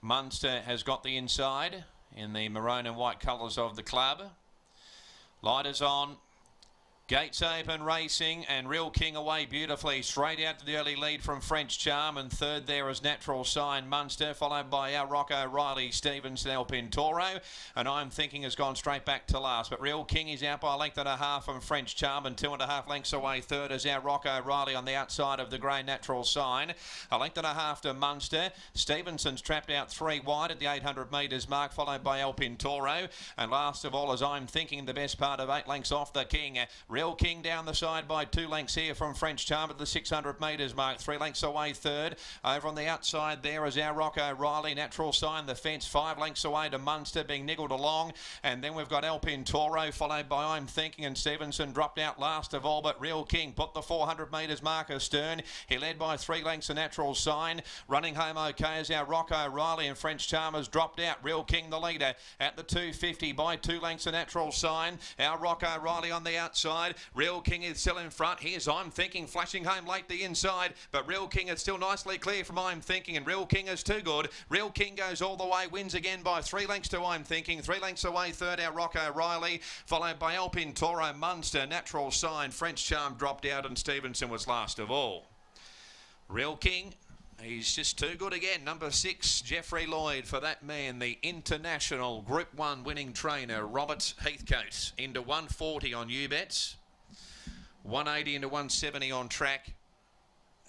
Munster has got the inside in the maroon and white colours of the club. Light is on. Gates open, racing, and Real King away beautifully. Straight out to the early lead from French Charm, and third there is Natural Sign Munster, followed by our Rocco Riley, Stevenson, El Pintoro, and I'm Thinking has gone straight back to last. But Real King is out by a length and a half from French Charm, and 2.5 lengths away. Third is our Rocco Riley on the outside of the grey Natural Sign. A length and a half to Munster. Stevenson's trapped out 3 wide at the 800 metres mark, followed by El Pintoro, and last of all is I'm Thinking, the best part of 8 lengths off the King. Real King down the side by 2 lengths here from French Charm at the 600 metres mark. 3 lengths away third. Over on the outside there is our Rocco Riley. Natural Sign the fence 5 lengths away to Munster, being niggled along. And then we've got El Pintoro, followed by I'm Thinking, and Stevenson dropped out last of all. But Real King put the 400 metres mark astern. He led by 3 lengths a Natural Sign. Running home okay as our Rocco Riley, and French Charm has dropped out. Real King the leader at the 250 by 2 lengths a Natural Sign. Our Rocco Riley on the outside. Real King is still in front. Here's I'm Thinking flashing home late the inside, but Real King is still nicely clear from I'm Thinking, and Real King is too good. Real King goes all the way, wins again by 3 lengths to I'm Thinking. 3 lengths away third, our Rocco Riley, followed by El Pintoro, Munster, Natural Sign, French Charm dropped out, and Stevenson was last of all. Real King, he's just too good again. Number 6, Jeffrey Lloyd for that man, the international Group 1 winning trainer, Robert Heathcote, into 140 on UBets. 180 into 170 on track.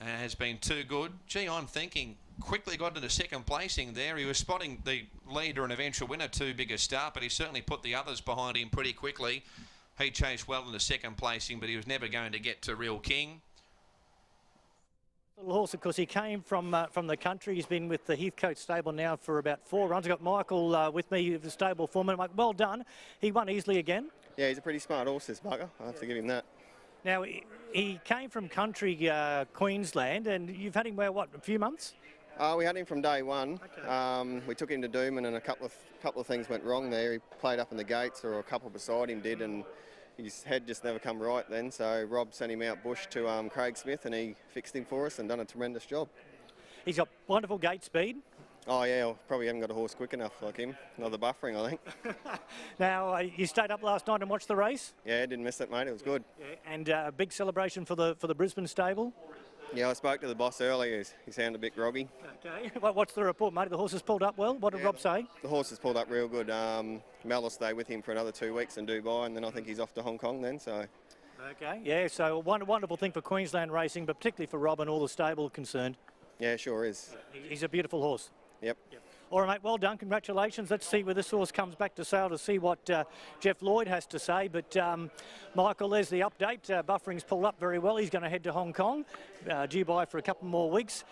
Has been too good. Gee, I'm Thinking quickly got into second placing there. He was spotting the leader and eventual winner too big a start, but he certainly put the others behind him pretty quickly. He chased well into second placing, but he was never going to get to Real King. Little horse, of course, he came from the country. He's been with the Heathcote stable now for about 4 runs. I've got Michael with me, the stable foreman. Mike, well done. He won easily again. Yeah, he's a pretty smart horse, this bugger. I have to give him that. Now, he came from country Queensland, and you've had him, what, a few months? We had him from day one. Okay. We took him to Dooman, and a couple of things went wrong there. He played up in the gates, or a couple beside him did, and his head just never come right then. So Rob sent him out bush to Craig Smith, and he fixed him for us and done a tremendous job. He's got wonderful gate speed. Oh yeah, I probably haven't got a horse quick enough like him. Another buffering, I think. Now, you stayed up last night and watched the race? Yeah, didn't miss it, mate. It was good. Yeah, and a big celebration for the Brisbane stable? Yeah, I spoke to the boss earlier. He sounded a bit groggy. Okay. What's the report, mate? The horse has pulled up well? What did Rob say? The horse has pulled up real good. Mel will stay with him for another 2 weeks in Dubai, and then I think he's off to Hong Kong then, so... Okay, yeah, so a wonderful thing for Queensland racing, but particularly for Rob and all the stable concerned. Yeah, sure is. He's a beautiful horse. Yep. All right, mate, well done. Congratulations. Let's see where this horse comes back to sale to see what Jeff Lloyd has to say. But, Michael, there's the update. Buffering's pulled up very well. He's going to head to Hong Kong, due by for a couple more weeks.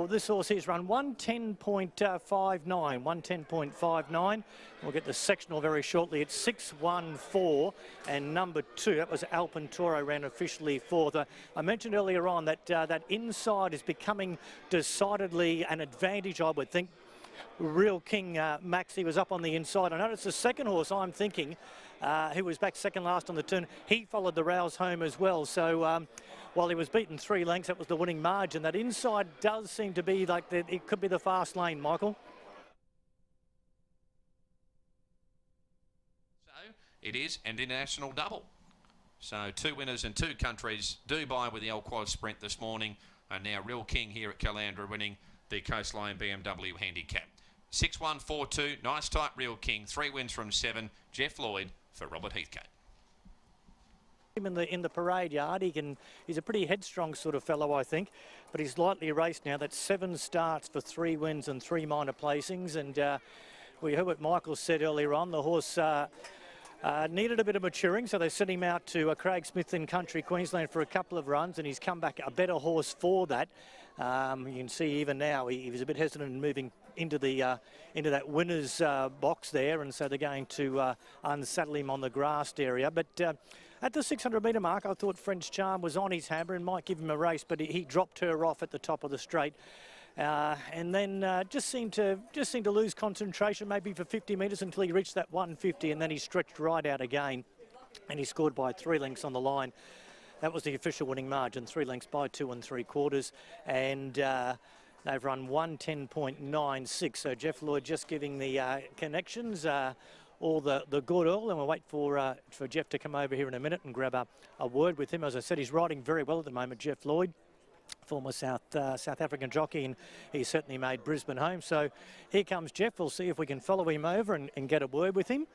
This horse here's run 110.59. 110.59. We'll get the sectional very shortly. It's 614 and number 2. That was Alpintoro ran officially 4th. I mentioned earlier on that that inside is becoming decidedly an advantage, I would think. Real King Maxi was up on the inside. I noticed the second horse, I'm Thinking, who was back second last on the turn, he followed the Rouse home as well. So while he was beaten 3 lengths, that was the winning margin. That inside does seem to be like it could be the fast lane, Michael. So it is an international double. So 2 winners in 2 countries. Dubai with the El Quad Sprint this morning, and now Real King here at Caloundra winning the Coastline BMW Handicap. 6-1-4-2, nice tight Real King, 3 wins from 7. Jeff Lloyd for Robert Heathcote. In the parade yard, he's a pretty headstrong sort of fellow, I think, but he's lightly raced now. That's 7 starts for 3 wins and 3 minor placings, and we heard what Michael said earlier on. The horse needed a bit of maturing, so they sent him out to Craig Smith in country Queensland for a couple of runs, and he's come back a better horse for that. You can see even now he was a bit hesitant in moving into that winner's box there, and so they're going to unsaddle him on the grassed area. But at the 600-metre mark, I thought French Charm was on his hammer and might give him a race, but he dropped her off at the top of the straight. And then just seemed to lose concentration maybe for 50 metres until he reached that 150, and then he stretched right out again, and he scored by 3 lengths on the line. That was the official winning margin, 3 lengths by 2 3/4. And They've run 1:10.96. So Jeff Lloyd just giving the connections all the good oil, and we'll wait for Jeff to come over here in a minute and grab a word with him. As I said, he's riding very well at the moment, Jeff Lloyd, former South African jockey, and he certainly made Brisbane home. So here comes Jeff. We'll see if we can follow him over and get a word with him.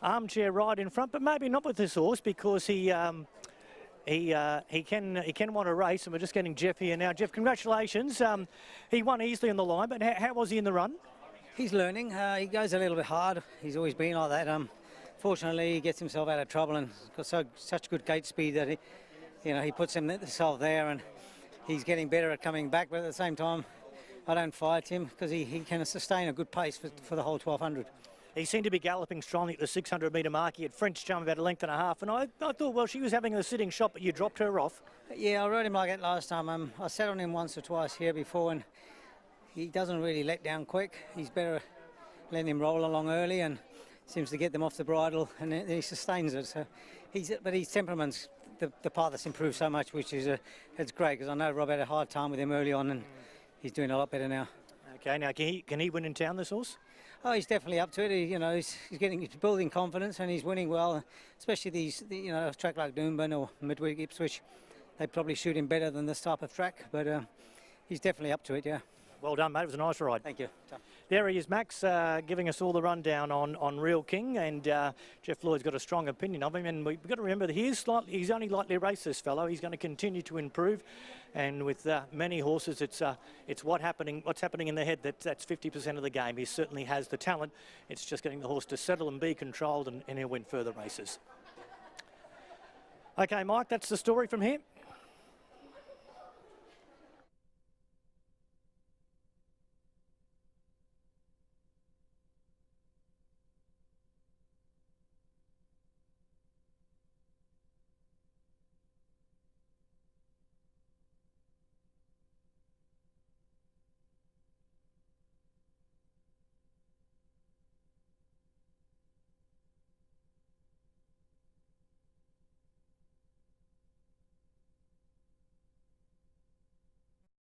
Armchair ride in front, but maybe not with this horse, because he can want a race, and we're just getting Jeff here now. Jeff, congratulations. He won easily on the line, but how was he in the run? He's learning. He goes a little bit hard. He's always been like that. Fortunately, he gets himself out of trouble and got such good gate speed that he puts himself there, and he's getting better at coming back. But at the same time, I don't fight him because he can sustain a good pace for the whole 1200. He seemed to be galloping strongly at the 600-metre mark. He had French jump about a length and a half, and I thought, well, she was having a sitting shot, but you dropped her off. Yeah, I rode him like that last time. I sat on him once or twice here before, and he doesn't really let down quick. He's better letting him roll along early and seems to get them off the bridle, and then he sustains it. So but his temperament's the part that's improved so much, which is it's great, because I know Rob had a hard time with him early on, and he's doing a lot better now. Okay, now can he win in town, this horse? Oh, he's definitely up to it. He's building confidence, and he's winning well. Especially a track like Doomben or Midweek Ipswich, they probably shoot him better than this type of track. But he's definitely up to it. Yeah. Well done, mate. It was a nice ride. Thank you. There he is, Max, giving us all the rundown on Real King, and Jeff Lloyd's got a strong opinion of him. And we've got to remember that he's only lightly raced, this fellow. He's going to continue to improve, and with many horses, it's what's happening in the head that's 50% of the game. He certainly has the talent. It's just getting the horse to settle and be controlled, and he'll win further races. Okay, Mike, that's the story from here.